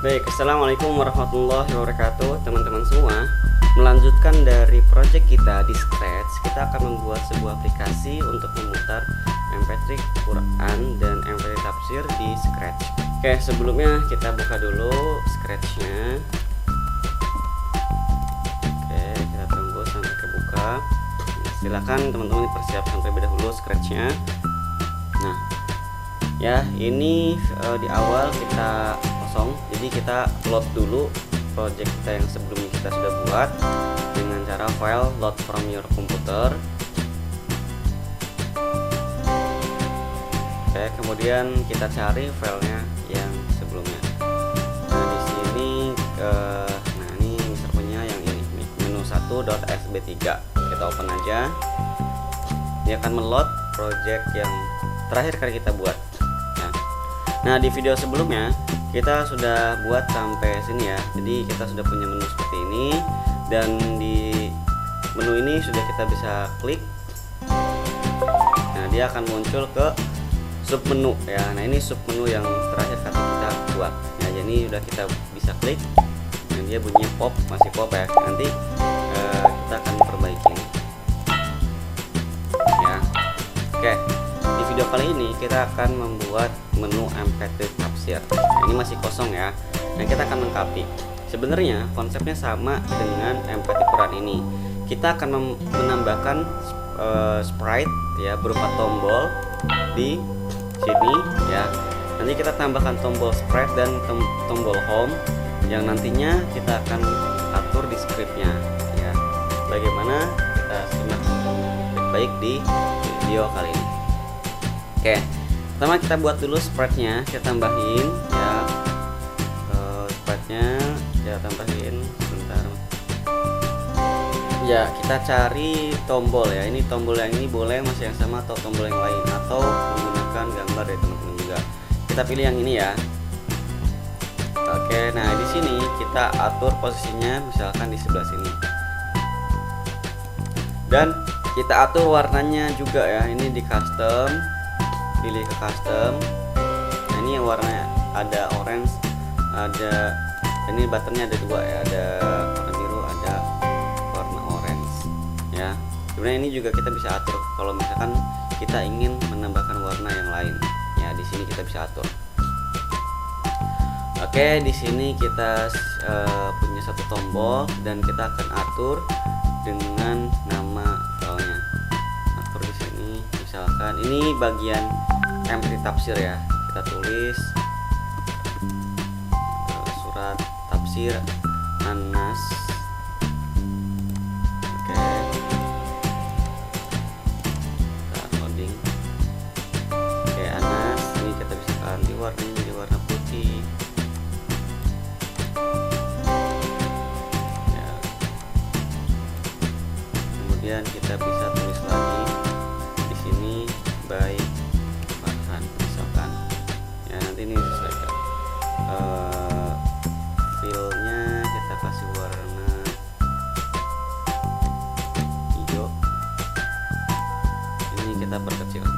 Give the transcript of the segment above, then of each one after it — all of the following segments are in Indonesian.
Baik, assalamualaikum warahmatullahi wabarakatuh, teman-teman semua. Melanjutkan dari project kita di Scratch, kita akan membuat sebuah aplikasi untuk memutar MP3 Quran dan MP3 tafsir di Scratch. Oke, sebelumnya kita buka dulu Scratch-nya. Oke, kita tunggu sampai kebuka. Silakan teman-teman persiapkan terlebih dahulu Scratch-nya. Nah, ya ini di awal kita kosong, jadi kita load dulu project kita yang sebelumnya kita sudah buat dengan cara file load from your computer. Oke, kemudian kita cari filenya yang sebelumnya. Nah di sini nah ini misalnya yang ini menu 1.sb3, kita open aja. Dia akan meload project yang terakhir kali kita buat. Nah di video sebelumnya kita sudah buat sampai sini ya, jadi kita sudah punya menu seperti ini, dan di menu ini sudah kita bisa klik. Nah dia akan muncul ke sub menu ya. Nah ini sub menu yang terakhir kali kita buat ya, jadi udah kita bisa klik. Nah dia bunyi pop, masih pop ya, nanti kita akan perbaiki ya. Oke, di video kali ini kita akan membuat menu MP3 tafsir. Nah, ini masih kosong ya. Nah, kita akan lengkapi. Sebenarnya konsepnya sama dengan MP3 Quran ini. Kita akan menambahkan sprite ya berupa tombol di sini ya. Nanti kita tambahkan tombol sprite dan tombol home yang nantinya kita akan atur di scriptnya ya. Bagaimana kita simak baik di video kali ini. Oke, pertama kita buat dulu sprite-nya, kita tambahin ya, sprite-nya ya tambahin sebentar. Ya kita cari tombol ya, ini tombol yang ini boleh masih yang sama atau tombol yang lain, atau menggunakan gambar ya teman-teman juga. Kita pilih yang ini ya. Oke, nah di sini kita atur posisinya misalkan di sebelah sini, dan kita atur warnanya juga ya. Ini di custom, pilih ke custom. Nah ini yang warnanya ada orange, ada ini buttonnya ada dua ya, ada warna biru, ada warna orange ya. Sebenarnya ini juga kita bisa atur kalau misalkan kita ingin menambahkan warna yang lain ya. Di sini kita bisa atur. Oke, di sini kita punya satu tombol dan kita akan atur dengan nama filenya. Atur di sini misalkan ini bagian MP3 tafsir ya, kita tulis surat tafsir Anas. Oke, kita loading. Oke, Anas ini kita bisa ganti warnanya jadi warna putih ya. Kemudian kita bisa tulis lagi di sini baik misalkan ya, nanti ini disesuaikan filenya, kita kasih warna hijau, ini kita perkecil ya.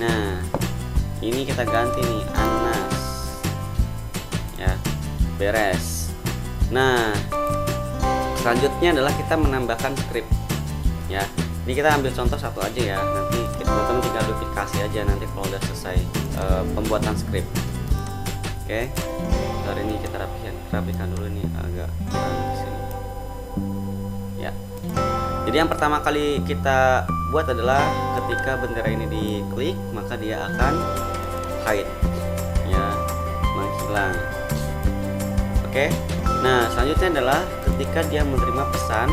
Nah ini kita ganti nih Anas ya, beres. Nah selanjutnya adalah kita menambahkan script ya. Ini kita ambil contoh satu aja ya, nanti teman-teman tinggal duplikasi aja nanti kalau udah selesai pembuatan script. Oke, hari ini kita rapikan dulu nih agak di sini ya. Jadi yang pertama kali kita buat adalah ketika bendera ini diklik maka dia akan hide ya, menghilang. Oke, nah selanjutnya adalah ketika dia menerima pesan.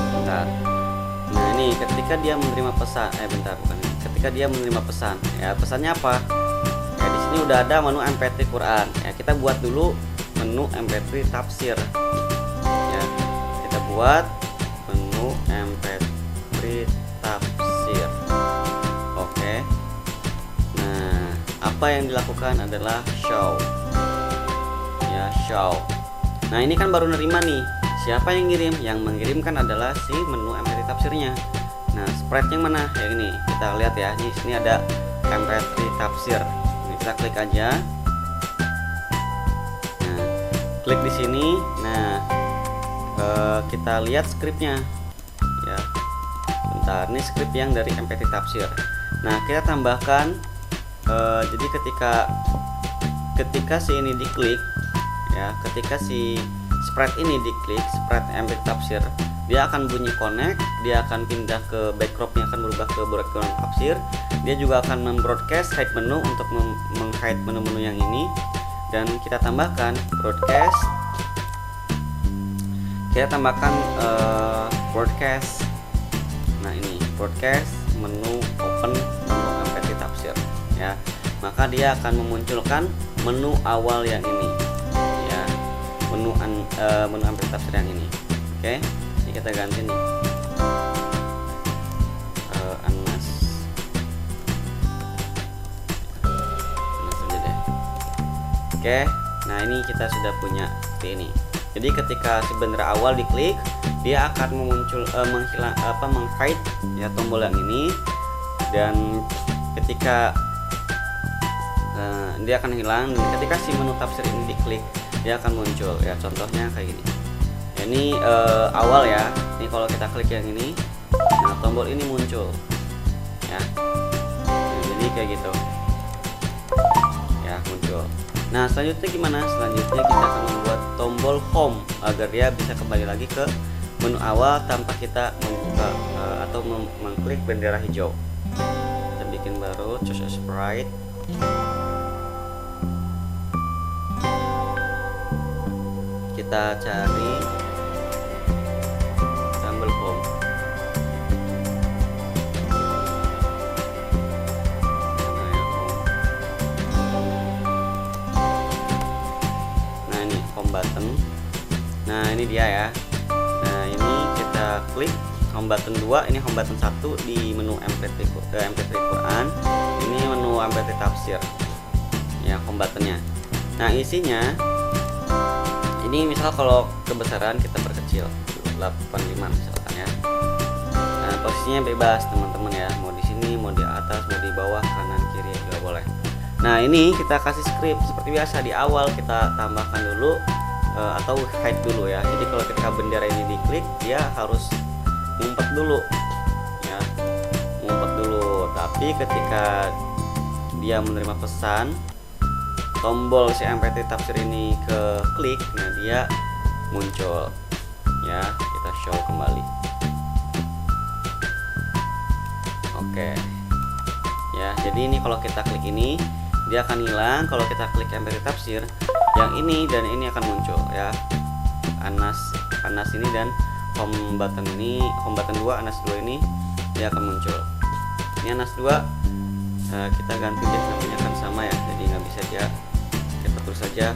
Bentar. Nah ini ketika dia menerima pesan, ketika dia menerima pesan ya, pesannya apa ya. Di sini udah ada menu MP3 Quran ya, kita buat dulu menu MP3 tafsir ya. Kita buat menu MP3 tafsir. Oke, nah apa yang dilakukan adalah show ya, show. Nah ini kan baru nerima nih. Siapa yang ngirim? Yang mengirimkan adalah si menu MP3 tafsirnya. Nah, spread yang mana? Yang ini. Kita lihat ya. Di sini ada MP3 tafsir. Ini kita klik aja. Nah, klik di sini. Nah, kita lihat skripnya. Ya. Bentar, ini skrip yang dari MP3 tafsir. Nah, kita tambahkan. Jadi ketika si ini diklik, ya, ketika si spread ini diklik, spread MP3 tafsir, dia akan bunyi connect, dia akan pindah ke backdropnya, akan berubah ke background tafsir. Dia juga akan membroadcast hide menu untuk meng-hide menu-menu yang ini. Dan kita tambahkan broadcast, kita tambahkan broadcast. Nah, ini broadcast menu open untuk MP3 tafsir, ya. Maka dia akan memunculkan menu awal yang ini, ya, menu MP3 tafsir yang ini. Oke. Ini kita ganti nih, Anas aja deh. Oke, nah ini kita sudah punya seperti ini. Jadi ketika si bendera awal diklik, dia akan meng-hide ya tombol yang ini, dan ketika dia akan hilang. Dan ketika si menu tafsir ini diklik, dia akan muncul ya. Contohnya kayak gini. Ini awal ya. Ini kalau kita klik yang ini, nah tombol ini muncul ya. Nah, jadi kayak gitu ya, muncul. Nah, selanjutnya gimana? Selanjutnya kita akan membuat tombol home agar dia bisa kembali lagi ke menu awal tanpa kita membuka atau mengklik bendera hijau. Kita bikin baru, choose a sprite. Kita cari tombol home. Nah, ini home button. Nah, ini dia ya. Nah, ini kita klik home button 2. Ini home button 1 di menu MP3 Quran. Ini menu MP3 tafsir ya, home buttonnya. Nah, isinya ini misal kalau kebesaran kita perkecil 85 misalkan ya. Nah, posisinya bebas teman-teman ya, mau di sini, mau di atas, mau di bawah, kanan, kiri juga boleh. Nah, ini kita kasih script seperti biasa. Di awal kita tambahkan dulu atau hide dulu ya. Jadi kalau ketika bendera ini diklik, dia harus ngumpet dulu ya, ngumpet dulu. Tapi ketika dia menerima pesan, tombol si MP3 tafsir ini ke klik, nah dia muncul ya. Kita show kembali. Oke ya, jadi ini kalau kita klik ini dia akan hilang. Kalau kita klik MP3 tafsir yang ini dan ini akan muncul ya, Anas ini dan home button ini, home button 2 Anas 2 ini dia akan muncul. Ini Anas 2, kita ganti deh namanya kan sama ya, jadi nggak bisa dia, kita tulis saja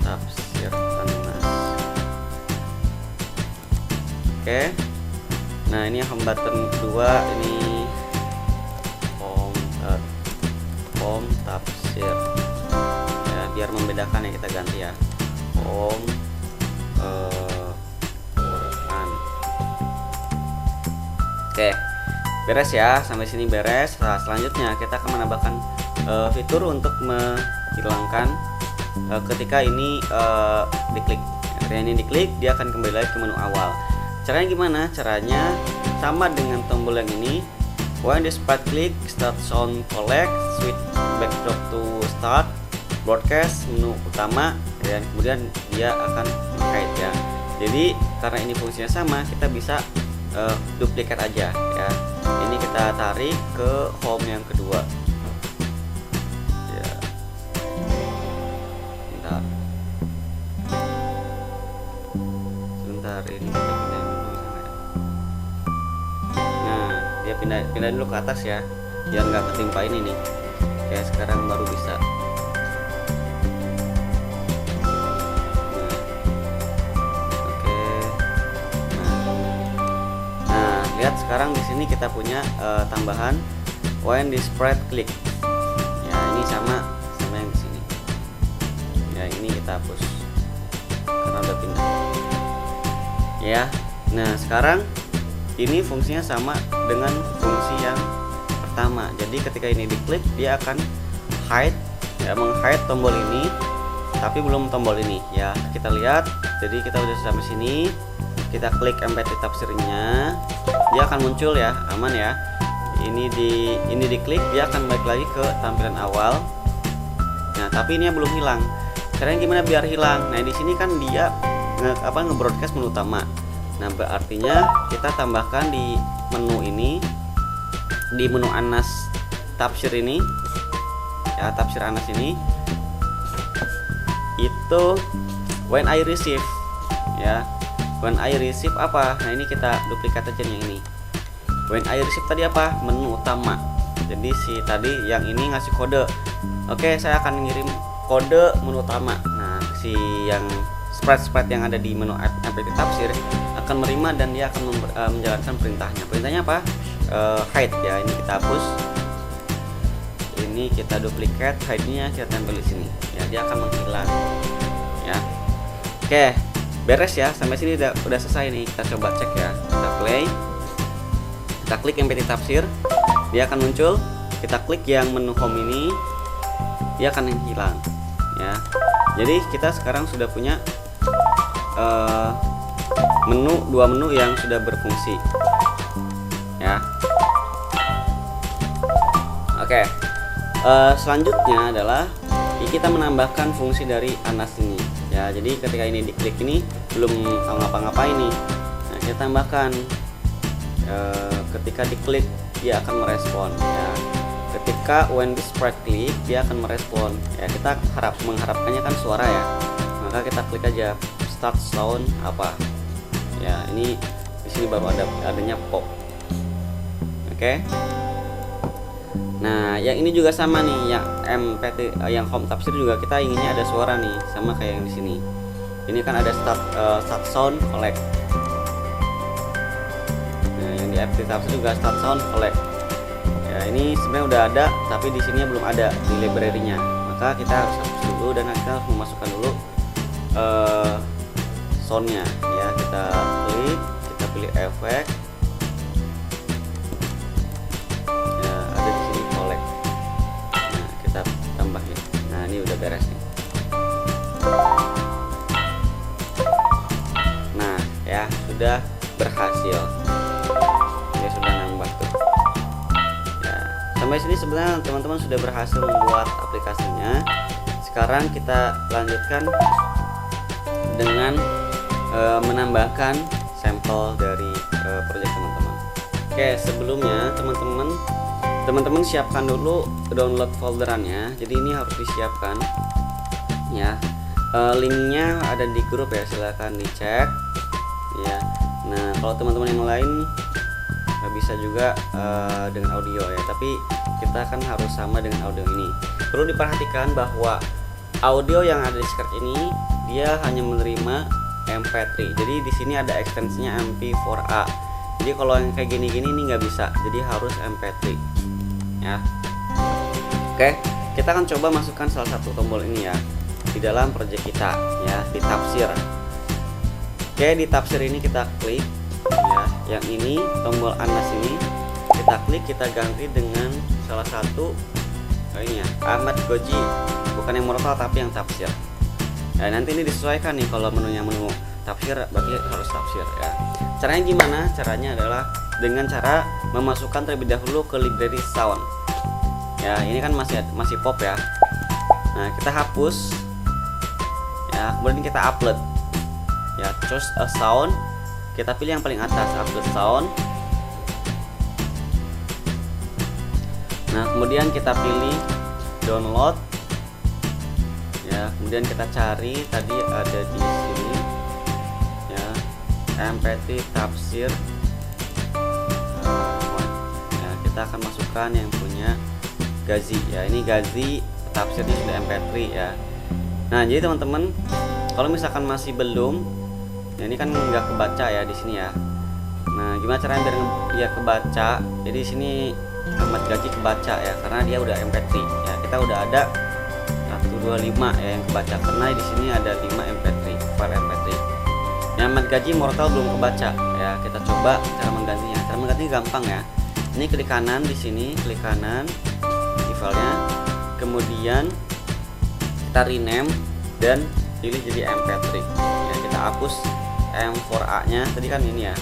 tafsir Anas. Oke. Nah, ini home button 2, ini home tafsir ya, biar membedakan ya kita ganti ya, home Quran. Oke, beres ya, sampai sini beres. Nah, selanjutnya kita akan menambahkan fitur untuk menghilangkan ketika ini diklik. Ketika ini diklik, dia akan kembali lagi ke menu awal. Caranya gimana? Caranya sama dengan tombol yang ini. When the sprite click, start sound collect, switch backdrop to start, broadcast menu utama, dan kemudian dia akan hide ya. Jadi karena ini fungsinya sama, kita bisa duplikat aja ya. Ini kita tarik ke home yang kedua ya. Sebentar ini kita pindahin dulu sana. Nah, dia pindahin dulu ke atas ya, biar nggak ketimpa ini nih. Kayak sekarang baru bisa. Lihat sekarang di sini kita punya tambahan when the sprite click. Ya, ini sama yang di sini. Ya, ini kita hapus karena udah pindah. Ya. Nah, sekarang ini fungsinya sama dengan fungsi yang pertama. Jadi ketika ini diklik, dia akan hide, ya, meng-hide tombol ini, tapi belum tombol ini ya. Kita lihat, jadi kita udah sampai sini, kita klik MP3 tafsirnya, dia akan muncul ya, aman ya. Ini diklik, dia akan balik lagi ke tampilan awal. Nah, tapi ini belum hilang. Caranya gimana biar hilang? Nah, di sini kan dia nge-broadcast menu utama. Nah, berartinya kita tambahkan di menu ini, di menu Anas tafsir ini, ya, tafsir Anas ini, itu when I receive, ya, when I receive apa? Nah, ini kita duplikat aja yang ini. When I receive tadi apa? Menu utama. Jadi si tadi yang ini ngasih kode. Oke, saya akan ngirim kode menu utama. Nah, si yang sprite yang ada di menu MP3 tafsir akan menerima dan dia akan menjalankan perintahnya. Perintahnya apa? Hide ya. Ini kita hapus. Ini kita duplikat, hide-nya kita tempel di sini. Ya, dia akan menghilang. Ya. Oke, beres ya. Sampai sini udah selesai nih. Kita coba cek ya. Kita play. Kita klik MP3 tafsir, dia akan muncul. Kita klik yang menu home ini, dia akan hilang ya. Jadi kita sekarang sudah punya dua menu yang sudah berfungsi ya. Oke, selanjutnya adalah kita menambahkan fungsi dari Anas ini ya. Jadi ketika ini diklik ini belum ngapa-ngapain nih. Nah, kita tambahkan ketika diklik dia akan merespon ya. Ketika when this sprite klik dia akan merespon ya. Kita mengharapkannya kan suara ya, maka kita klik aja start sound apa ya. Ini di sini baru adanya pop. Oke. Nah, yang ini juga sama nih, yang MP3 yang home tafsir juga kita inginnya ada suara nih, sama kayak yang di sini. Ini kan ada start sound collect. Di MP3 tafsir juga start sound collect ya. Ini sebenarnya udah ada, tapi di sini belum ada di library-nya, maka kita harus hapus dulu dan kita harus memasukkan dulu soundnya ya. Kita klik, kita pilih efek ya, ada di sini collect. Nah, kita tambahin. Nah, ini udah beres nih. Nah ya, sudah berhasil. Sampai sini sebenarnya teman-teman sudah berhasil membuat aplikasinya. Sekarang kita lanjutkan dengan menambahkan sampel dari proyek teman-teman. Oke, sebelumnya teman-teman siapkan dulu download folderannya. Jadi ini harus disiapkan ya. Linknya ada di grup ya, silahkan dicek ya. Nah, kalau teman-teman yang lain bisa juga dengan audio ya, tapi kita kan harus sama dengan audio ini. Perlu diperhatikan bahwa audio yang ada di script ini dia hanya menerima MP3. Jadi di sini ada ekstensinya MP4A. Jadi kalau yang kayak gini-gini ini nggak bisa. Jadi harus MP3 ya. Oke, kita akan coba masukkan salah satu tombol ini ya di dalam project kita ya, di tafsir. Oke, di tafsir ini kita klik ya, yang ini tombol Anas ini kita klik, kita ganti dengan salah satu ini ya, Ahmad Goji, bukan yang Mortal tapi yang tafsir. Nah, nanti ini disesuaikan nih, kalau menunya menu tafsir berarti harus tafsir ya. Caranya gimana? Caranya adalah dengan cara memasukkan terlebih dahulu ke library sound. Ya, ini kan masih pop ya. Nah, kita hapus. Ya, kemudian kita upload. Ya, choose a sound. Kita pilih yang paling atas, upload sound. Nah, kemudian kita pilih download. Ya, kemudian kita cari, tadi ada di sini. Ya, MP3 tafsir. Ya, kita akan masukkan yang punya Gazi. Ya, ini Gazi tafsirnya sudah MP3 ya. Nah, jadi teman-teman, kalau misalkan masih belum, ya ini kan nggak kebaca ya di sini ya. Nah, gimana caranya biar dia kebaca? Jadi di sini Ahmad Gaji kebaca ya, karena dia udah MP3 ya. Kita udah ada 125 ya yang kebaca, karena di sini ada 5 MP3 file MP3. Ahmad Gaji Mortal belum kebaca ya. Kita coba cara menggantinya. Cara menggantinya gampang ya. Ini klik kanan di sini, klik kanan di filenya. Kemudian kita rename dan pilih jadi MP3. Ya, kita hapus M4A-nya. Tadi kan ini ya.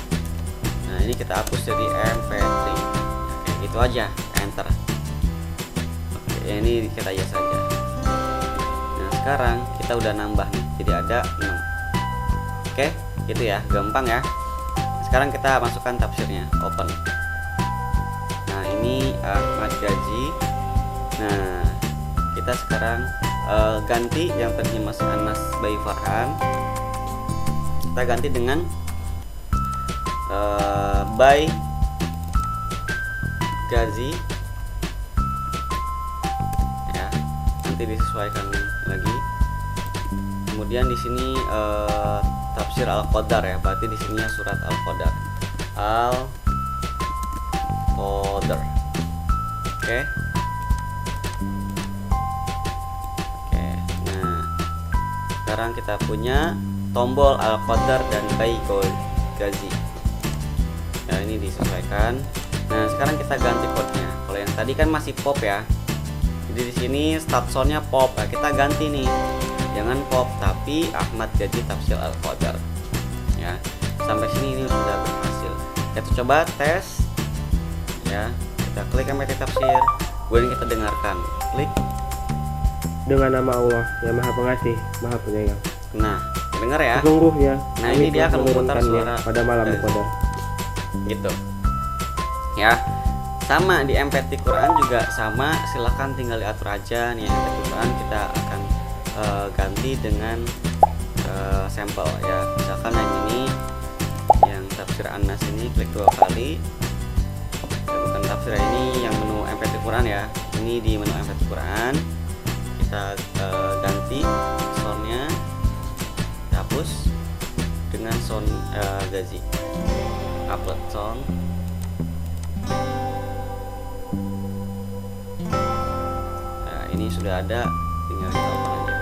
Nah, ini kita hapus jadi MP3. Oke, gitu aja. Enter. Oke, ini kita yes saja. Nah, sekarang kita udah nambah nih. Jadi ada 6. Oke, gitu ya. Gampang ya. Sekarang kita masukkan tafsirnya. Open. Nah, ini Ahmad Gaji. Nah, kita sekarang ganti yang tadinya masih Anas by Farhan, kita ganti dengan by Gazi ya, nanti disesuaikan lagi. Kemudian di sini tafsir Al-Qadar ya, berarti di sini surat Al-Qadar. Al-Qadar. Oke. Sekarang kita punya tombol Al-Qadar dan by Gazi. Nah, ini disesuaikan. Nah, sekarang kita ganti code-nya. Kalau yang tadi kan masih pop ya. Jadi di sini start sound-nya pop. Nah, kita ganti nih. Jangan pop tapi Ahmad Gaji tafsir Al-Qadar. Ya. Sampai sini ini sudah berhasil. Kita coba tes. Ya. Kita klik MP3 tafsir. Kemudian kita dengarkan. Klik. Dengan nama Allah yang Maha Pengasih, Maha Penyayang. Nah, dengar ya. Sesungguhnya. Nah, ini dia akan memutar suara pada malam Qadar. Gitu. Ya. Sama di MP3 Quran juga sama, silahkan tinggal diatur aja nih. MP3 Quran kita akan ganti dengan sampel ya. Misalkan yang ini, yang tafsir Anas ini klik 2 kali. Ya, bukan tafsir ini, yang menu MP3 Quran ya. Ini di menu MP3 Quran. Kita ganti soundnya, hapus dengan sound Gazi. Upload sound. Nah, ini sudah ada, tinggal kita open aja.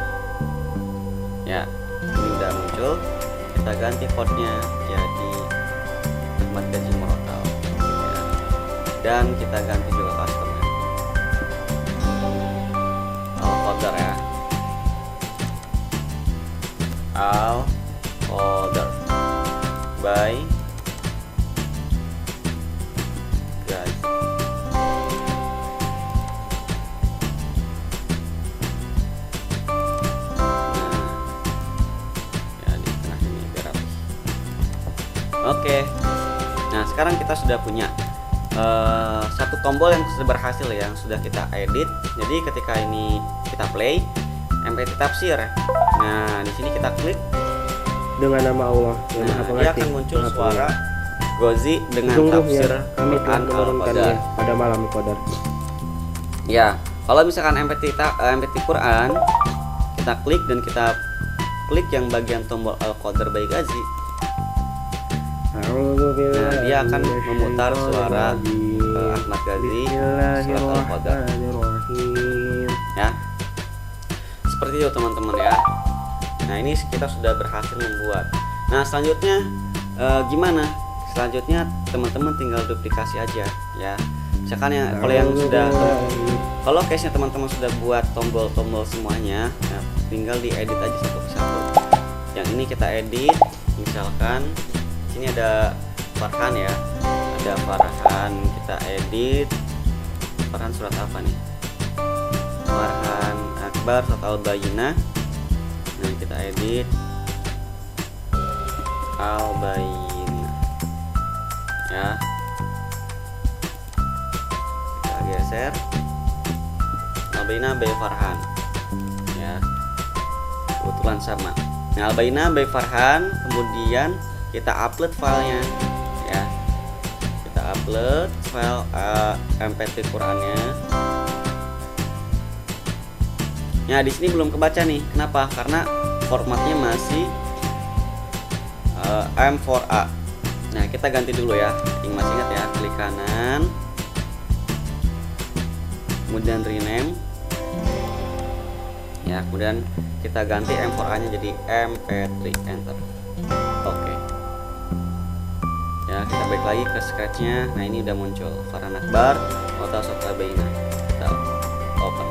Ya, ini udah muncul. Kita ganti code-nya jadi Ahmad Gaji Mortal. Ya. Dan kita ganti juga custom. Al-Qadar ya. Al-Qadar by Gazi. Ya, di tengah ini biar rapi. Oke. Nah, sekarang kita sudah punya satu tombol yang sudah berhasil ya, yang sudah kita edit. Jadi ketika ini kita play MP3 tafsir. Nah, di sini kita klik dengan nama Allah yang Maha Pengasih. Dia akan muncul suara Gazi dengan tafsir Quran Al-Qadar pada malam Qadar. Ya, kalau misalkan MP3 Quran kita klik dan kita klik yang bagian tombol Al-Qadar by Gazi. Nah, dia akan memutar suara Ahmad Gazi surat Al-Qadar. Ya. Seperti itu teman-teman ya. Nah, ini kita sudah berhasil membuat. Nah, selanjutnya gimana? Selanjutnya teman-teman tinggal duplikasi aja ya. Misalkan ya, kalau case-nya teman-teman sudah buat tombol-tombol semuanya, nah, tinggal diedit aja satu persatu. Yang ini kita edit, misalkan sini ada Farhan ya, ada Farhan, kita edit Farhan surat apa nih? Farhan Akbar surat Al-Bayyinah. Nah, kita edit Al-Bayyinah ya, kita geser Al-Bayyinah by Farhan ya, kebetulan sama. Nah, Al-Bayyinah by Farhan, kemudian kita upload filenya ya, kita upload file MP3 Qurannya. Nah, di sini belum kebaca nih. Kenapa? Karena formatnya masih M4A. Nah, kita ganti dulu ya. Masih ingat ya, klik kanan, kemudian rename. Ya, kemudian kita ganti M4A-nya jadi MP3, enter. Oke. balik lagi ke scratchnya. Nah ini udah muncul Farhan Akbar Kota Sota Baina. Kita open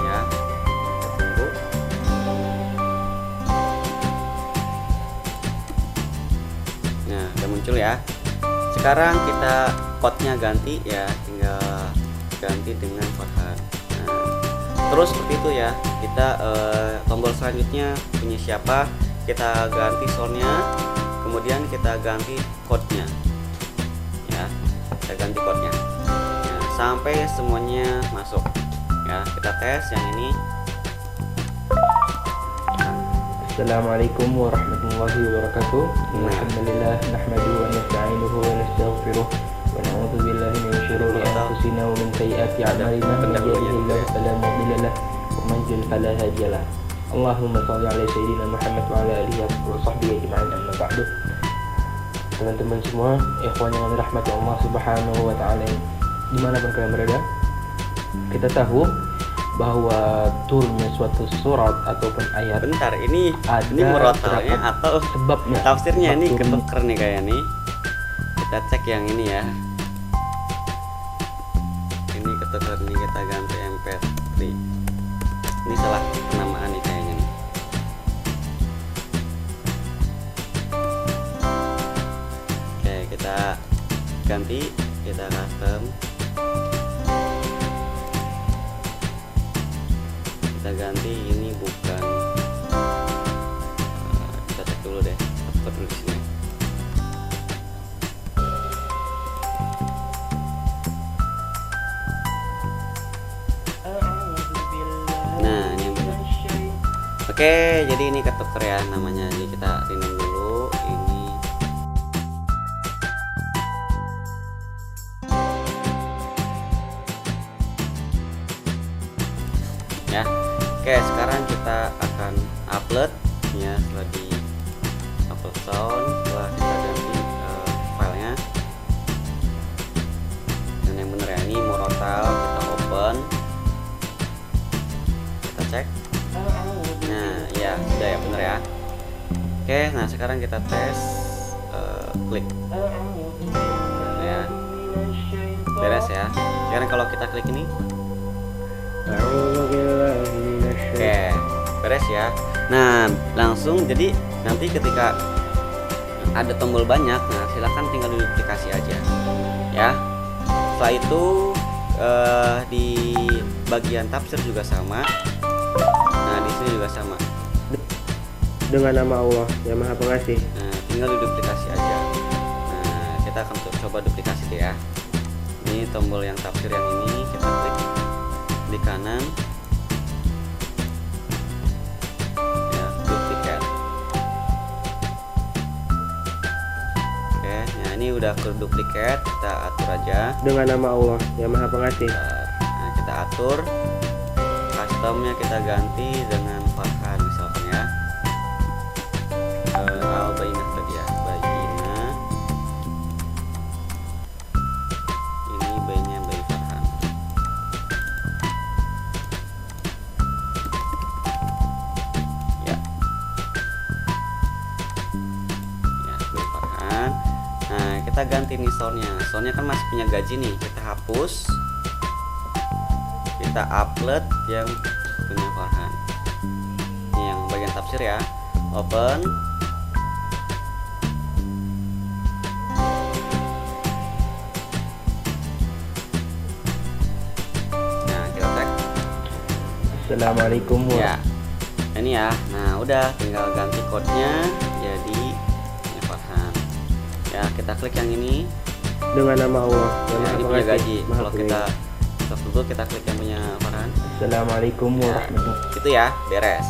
ya, kita tunggu. Nah udah muncul ya. Sekarang kita code-nya ganti ya, tinggal ganti dengan Farhan. Terus seperti itu ya, kita tombol selanjutnya punya siapa, kita ganti soundnya, kemudian kita ganti code-nya ya, kita ganti code-nya ya, sampai semuanya masuk ya. Kita tes yang ini. Assalamualaikum warahmatullahi wabarakatuh. Alhamdulillah nahmaduhu wa nasta'inuhu wa nastaghfiruh wa na'udzu billahi min syururi anfusina wa min sayyiati a'malina. Man yahdihillahu fala mudilla lahu wa man yudlil fala hadiya lahu. Allahumma shalli ala sayyidina Muhammad wa ala alihi wa sahbihi ajma'in, amma ba'du. Teman-teman semua, ikhwan yang dirahmati Allah Subhanahu wa taala, dimanapun kalian berada, kita tahu bahwa turunnya suatu surat ataupun ayat, Bentar, ini murotalnya atau sebabnya, tafsirnya ini turun. ketuker nih kayak nih. Kita cek yang ini ya. Ini ketuker nih, kita ganti MP3. Ini salah penamaan nih kayaknya nih. Oke, kita ganti, kita custom. Kita ganti ini bukan, kita cek dulu deh, upload dulu di sini. Nah ini yang benar. Oke, jadi ini ketuker ya namanya. Jadi kita rename dulu ini. Ya. Oke, sekarang kita akan upload ya, setelah di upload sound, setelah kita ganti filenya. Dan yang bener ya, ini murotal, kita open, kita cek. Nah ya sudah ya, bener ya. Oke, nah sekarang kita tes, klik ya, beres ya. Sekarang kalau kita klik ini, oke, beres ya. Nah, langsung jadi nanti ketika ada tombol banyak, nah silahkan tinggal duplikasi aja ya. Setelah itu di bagian tafsir juga sama. Nah, di sini juga sama. Dengan nama Allah yang Maha Pengasih. Nah, tinggal duplikasi aja. Nah, kita akan coba duplikasi deh ya. Ini tombol yang tafsir yang ini, kita klik di kanan ya, duplikat. Oke, nah ini udah ke duplikat, kita atur aja Dengan nama Allah yang Maha Pengasih. Nah, kita atur customnya, kita ganti dengan Farhan misalkan ya. Al-Bainah tadi ya, Bainah. Ini bayinya bayi Farhan. Ya, ya bayi Farhan. Nah kita ganti nih soundnya. Soundnya kan masih punya gaji nih, kita hapus. Kita upload yang punya Farhan. Ini yang bagian tafsir ya. Open. Nah kita cek Assalamualaikum ya, ini ya. Nah udah, tinggal ganti code-nya jadi punya Farhan ya. Kita klik yang ini Dengan nama Allah yang ya, Maha ini punya gaji. Pengasih. Maha Kalau kita stop dulu, kita klik yang punya Farhan. Assalamualaikum Ya, warahmatullahi itu ya, beres.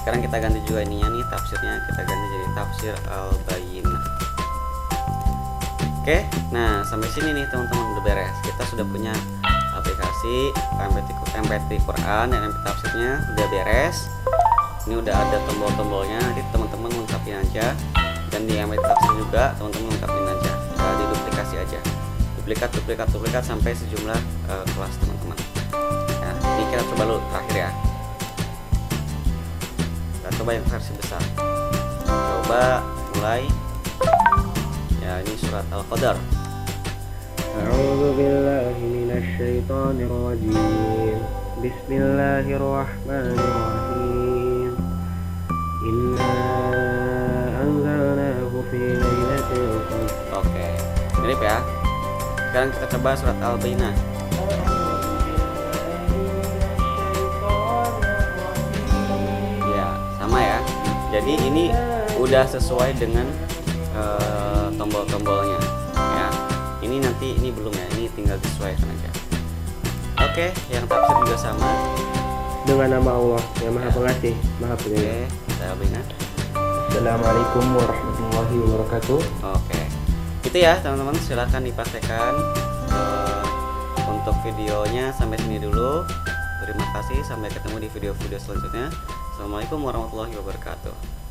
Sekarang kita ganti juga ininya nih, tafsirnya kita ganti jadi tafsir Al-Bayyinah. Oke, nah sampai sini nih teman-teman udah beres. Kita sudah punya aplikasi MP3 Quran dan MP tafsirnya udah beres. Ini udah ada tombol-tombolnya, nanti teman-teman lengkapin aja. Dan di MP tafsir juga teman-teman lengkapin aja. Kita diduplikasi aja. Duplikat sampai sejumlah kelas teman-teman. Nah, ini kita coba dulu terakhir ya. Kita coba yang versi besar. Coba mulai. Ya, ini surat Al-Qadar. A'udzu billahi minasy syaithanir rajim. Bismillahirrahmanirrahim. Inna anzalnahu fi lailatul qadr. Oke, mirip ya. Sekarang kita coba surat Al-Bayyinah. Ya, sama ya. Jadi ini udah sesuai dengan tombol-tombolnya ya. Ini nanti ini belum ya, ini tinggal disesuaikan aja. Oke, yang tafsir juga sama. Dengan nama Allah yang Maha Pengasih, Maha Penyayang. Oke, kita Al-Bayyinah. Assalamualaikum warahmatullahi wabarakatuh. Oke, itu ya teman-teman, silahkan dipraktekkan. Untuk videonya sampai sini dulu. Terima kasih, sampai ketemu di video-video selanjutnya. Assalamualaikum warahmatullahi wabarakatuh.